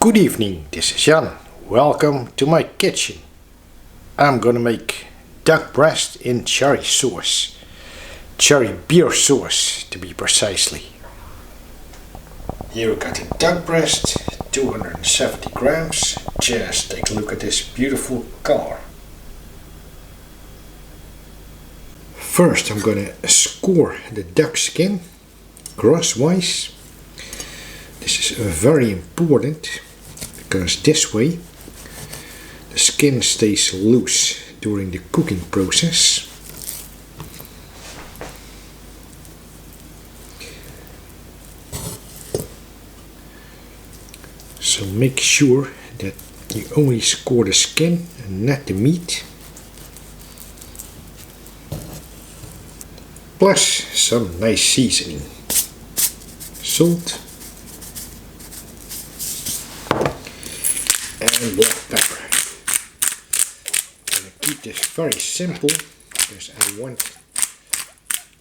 Good evening, this is Jan. Welcome to my kitchen. I'm gonna make duck breast in cherry sauce. Cherry beer sauce to be precisely. Here we got the duck breast, 270 grams. Just take a look at this beautiful color. First I'm gonna score the duck skin crosswise. This is very important because this way the skin stays loose during the cooking process. So make sure that you only score the skin and not the meat. Plus some nice seasoning. Salt and black pepper. I'm going to keep this very simple because I want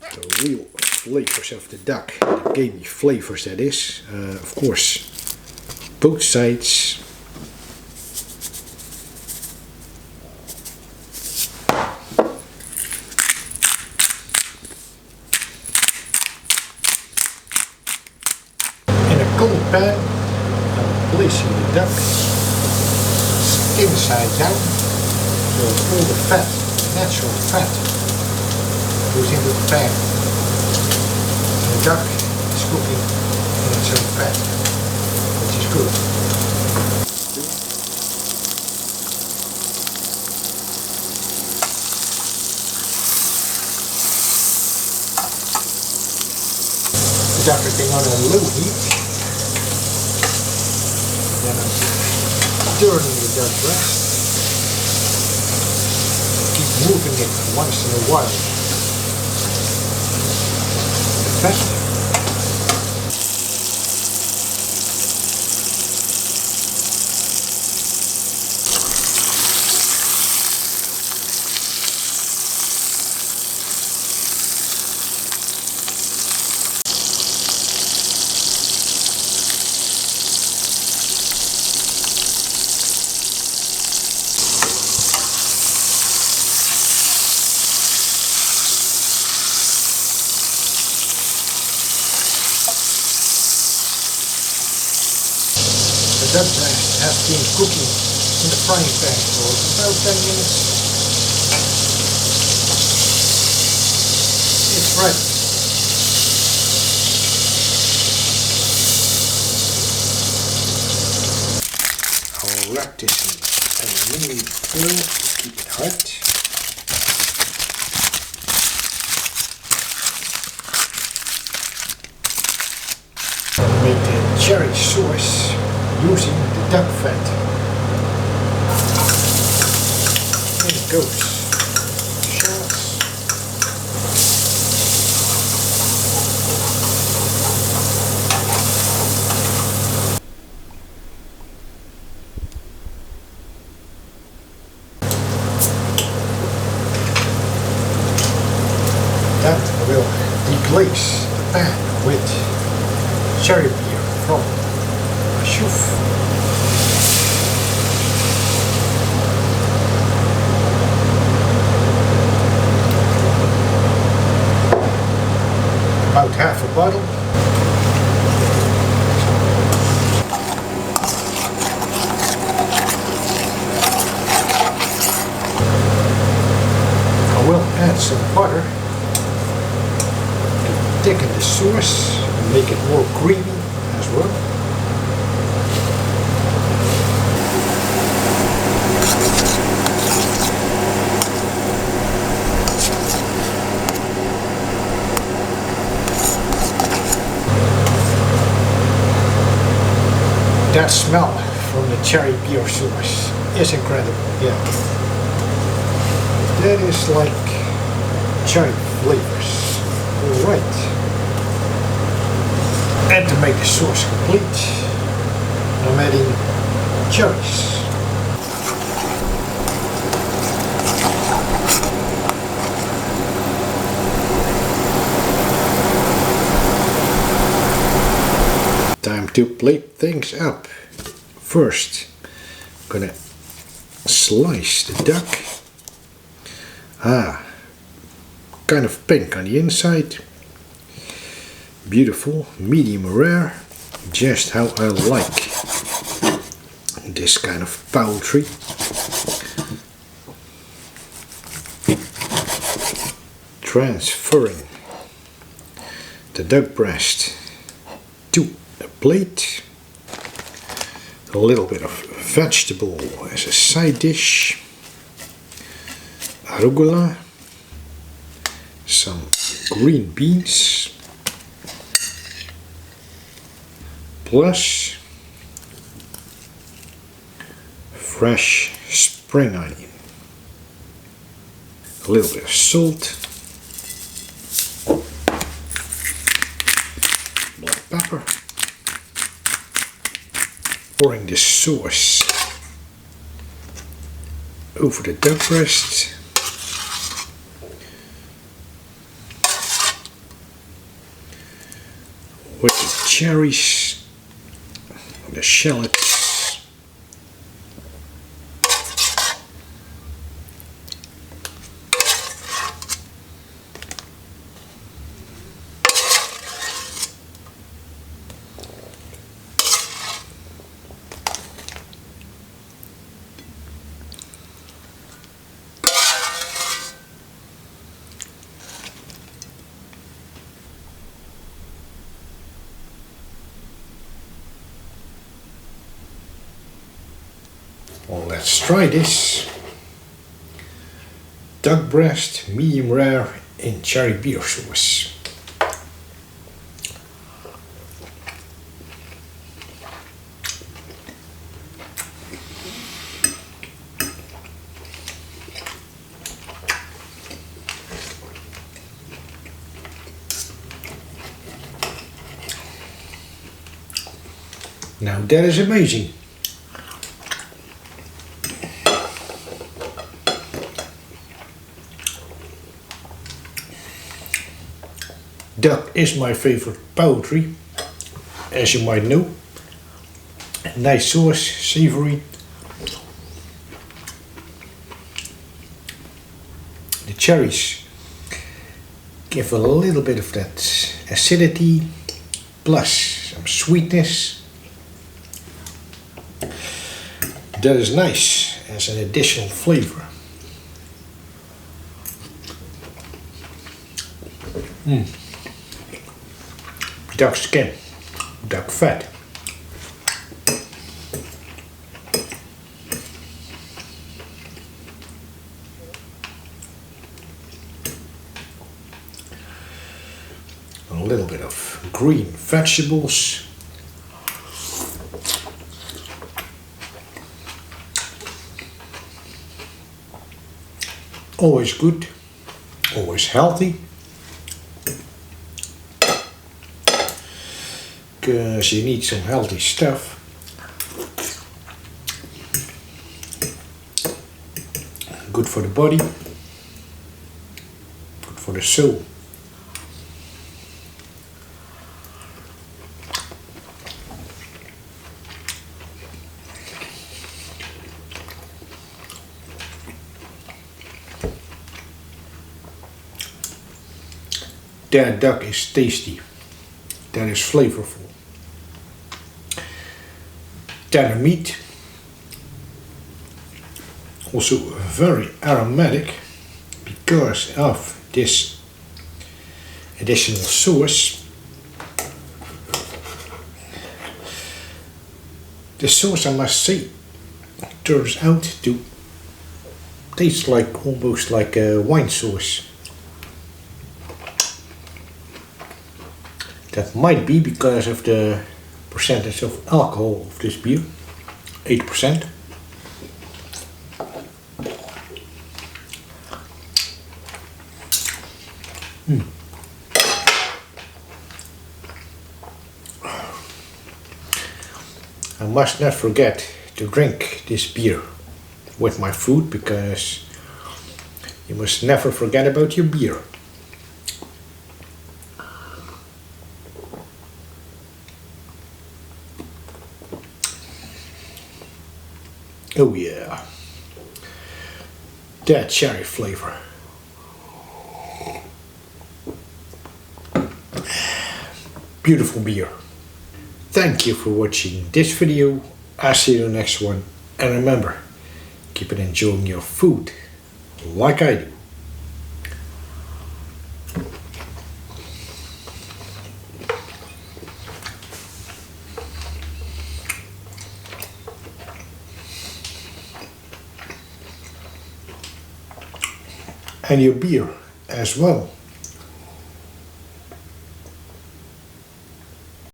the real flavors of the duck, the gamey flavors that is. Of course, both sides. In a cold pan, I'm placing the duck skin side down, so all the fat, natural fat, goes into the pan. And the duck is cooking in its own fat, which is good. The duck is being on a low heat. Then I'm turning the duck breast. Keep moving it once in a while. The fat. The duck breast has been cooking in the frying pan for about 10 minutes. It's ready. I'll wrap this in aluminium foil to keep it hot. Make the cherry sauce using the duck fat. In it goes. Shallots. Then I will deglaze the pan with cherry beer from Cherry Chouffe. About half a bottle. I will add some butter to thicken the sauce and make it more creamy as well. That smell from the cherry beer sauce is incredible, yeah. That is like cherry flavors. Alright. And to make the sauce complete, I'm adding cherries. Time to plate things up. First, I'm gonna slice the duck. Kind of pink on the inside. Beautiful, medium rare. Just how I like this kind of poultry. Transferring the duck breast to a plate. A little bit of vegetable as a side dish. Arugula. Some green beans. Plus fresh spring onion. A little bit of salt. Black pepper. Pouring this sauce over the duck breast. With the cherries, the shallots. Well, let's try this. Duck breast, medium rare in cherry beer sauce. Now that is amazing. Duck is my favorite poultry, as you might know. Nice sauce, savory. The cherries give a little bit of that acidity, plus some sweetness. That is nice as an additional flavor. Duck skin, duck fat. A little bit of green vegetables. Always good, always healthy. Because you need some healthy stuff. Good for the body, good for the soul. That duck is tasty, that is flavorful. Tender meat, also very aromatic because of this additional sauce. The sauce, I must say, turns out to taste like almost like a wine sauce. That might be because of the percentage of alcohol of this beer, 8%. I must not forget to drink this beer with my food, because you must never forget about your beer. Oh yeah. That cherry flavor. Beautiful beer. Thank you for watching this video. I'll see you in the next one. And remember, keep on enjoying your food like I do. And your beer as well.